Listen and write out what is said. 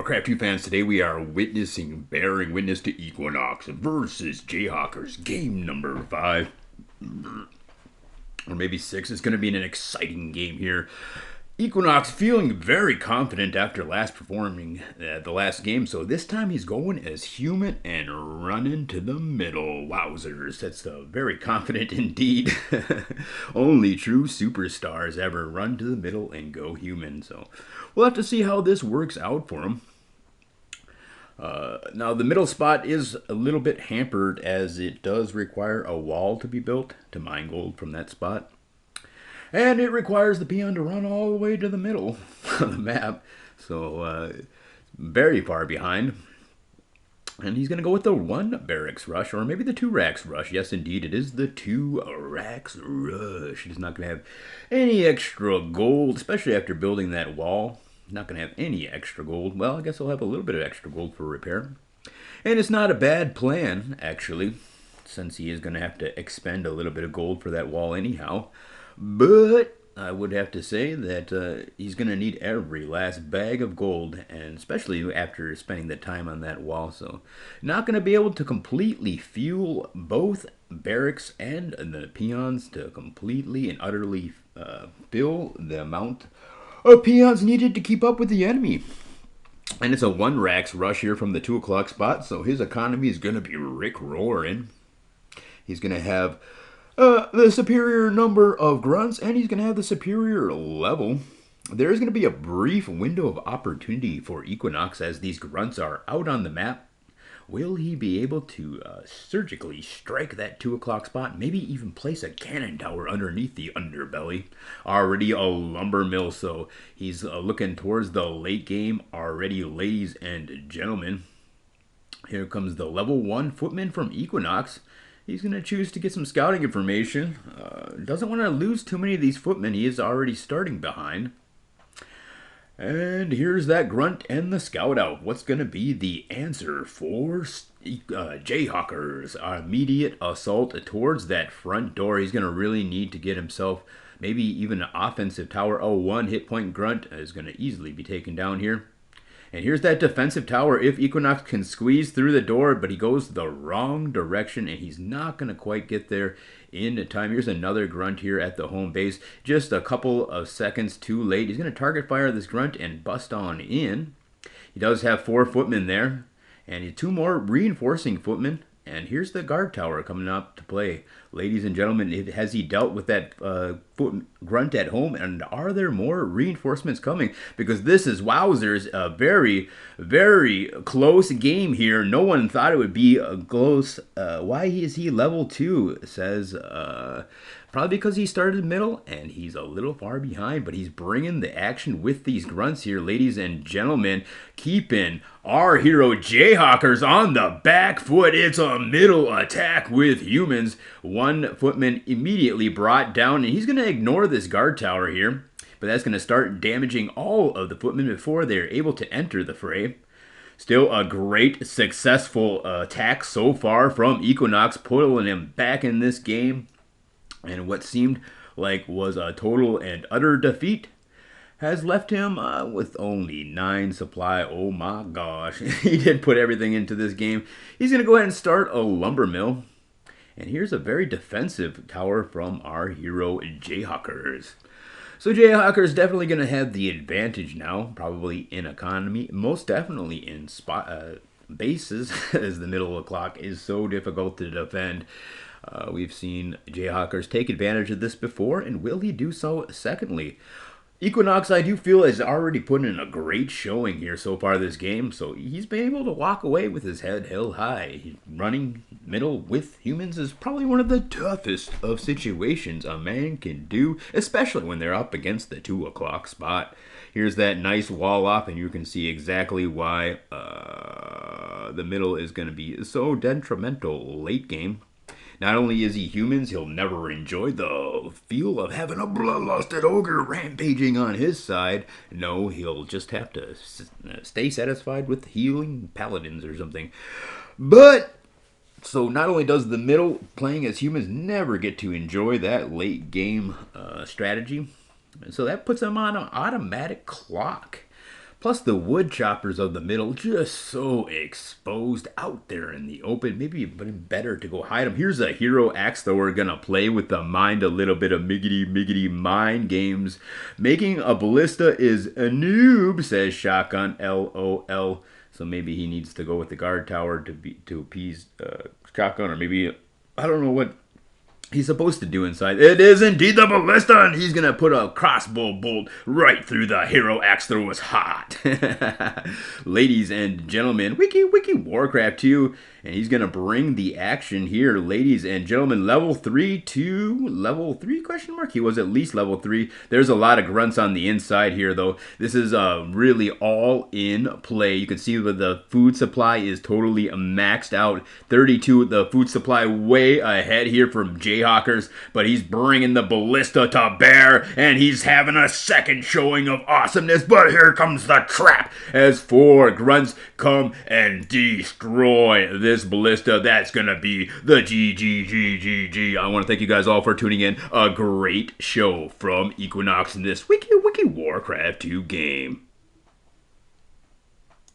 Warcraft 2 fans, today we are bearing witness to Equinox versus Jayhawkerz, game number 5. Or maybe 6. It's going to be an exciting game here. Equinox feeling very confident after performing the last game, so this time he's going as human and running to the middle. Wowzers, that's very confident indeed. Only true superstars ever run to the middle and go human, so we'll have to see how this works out for him. Now the middle spot is a little bit hampered as it does require a wall to be built to mine gold from that spot. And it requires the peon to run all the way to the middle of the map. So, very far behind. And he's going to go with the 1 barracks rush, or maybe the 2 racks rush. Yes, indeed, it is the 2 racks rush. He's not going to have any extra gold, especially after building that wall. Not going to have any extra gold. Well, I guess he'll have a little bit of extra gold for repair. And it's not a bad plan, actually, since he is going to have to expend a little bit of gold for that wall anyhow. But I would have to say that he's going to need every last bag of gold, and especially after spending the time on that wall. So not going to be able to completely fuel both barracks and the peons to completely and utterly fill the amount of peons needed to keep up with the enemy. And it's a 1 racks rush here from the 2 o'clock spot, so his economy is going to be rick-roaring. He's going to have the superior number of grunts, and he's going to have the superior level. There's going to be a brief window of opportunity for Equinox as these grunts are out on the map. Will he be able to surgically strike that 2 o'clock spot? Maybe even place a cannon tower underneath the underbelly. Already a lumber mill, so he's looking towards the late game already, ladies and gentlemen. Here comes the level 1 footman from Equinox. He's going to choose to get some scouting information. Doesn't want to lose too many of these footmen. He is already starting behind. And here's that grunt and the scout out. What's going to be the answer for Jayhawkerz? Immediate assault towards that front door. He's going to really need to get himself maybe even an offensive tower. Oh, 1 hit point grunt is going to easily be taken down here. And here's that defensive tower if Equinox can squeeze through the door, but he goes the wrong direction, and he's not going to quite get there in time. Here's another grunt here at the home base. Just a couple of seconds too late. He's going to target fire this grunt and bust on in. He does have 4 footmen there, and 2 more reinforcing footmen. And here's the guard tower coming up to play. Ladies and gentlemen, has he dealt with that grunt at home? And are there more reinforcements coming? Because this is, wowzers, a very, very close game here. No one thought it would be close. Why is he level 2? It says probably because he started middle and he's a little far behind. But he's bringing the action with these grunts here, ladies and gentlemen. Keeping our hero Jayhawkerz on the back foot. It's a middle attack with humans. 1 footman immediately brought down, and he's going to ignore this guard tower here, but that's going to start damaging all of the footmen before they're able to enter the fray. Still a great successful attack so far from Equinox, pulling him back in this game, and what seemed like was a total and utter defeat has left him with only 9 supply. Oh my gosh. He did put everything into this game. He's going to go ahead and start a lumber mill. And here's a very defensive tower from our hero Jayhawkerz. So Jayhawkerz definitely going to have the advantage now, probably in economy, most definitely in bases, as the middle of the clock is so difficult to defend. We've seen Jayhawkerz take advantage of this before, and will he do so secondly? Equinox, I do feel, has already put in a great showing here so far this game, so he's been able to walk away with his head held high. Running middle with humans is probably one of the toughest of situations a man can do, especially when they're up against the 2 o'clock spot. Here's that nice wall off, and you can see exactly why the middle is going to be so detrimental late game. Not only is he humans, he'll never enjoy the feel of having a bloodlusted ogre rampaging on his side. No, he'll just have to stay satisfied with healing paladins or something. But, so not only does the middle playing as humans never get to enjoy that late game strategy, so that puts him on an automatic clock. Plus the wood choppers of the middle just so exposed out there in the open. Maybe even better to go hide them. Here's a hero axe though. We're gonna play with the mind a little bit of miggity mind games. Making a ballista is a noob, says Shotgun LOL. So maybe he needs to go with the guard tower to appease Shotgun, or maybe I don't know what he's supposed to do inside. It is indeed the ballista, and he's gonna put a crossbow bolt right through the hero axe through his heart. Ladies and gentlemen, wiki Warcraft 2, and he's gonna bring the action here, ladies and gentlemen. Level 3 to level 3 question mark. He was at least level 3. There's a lot of grunts on the inside here though. This is really all in play. You can see that the food supply is totally maxed out. 32, the food supply way ahead here from jayhawkerz, but he's bringing the ballista to bear, and he's having a second showing of awesomeness. But here comes the trap as 4 grunts come and destroy this ballista. That's gonna be the GG. I want to thank you guys all for tuning in. A great show from Equinox in this wiki Warcraft 2 game.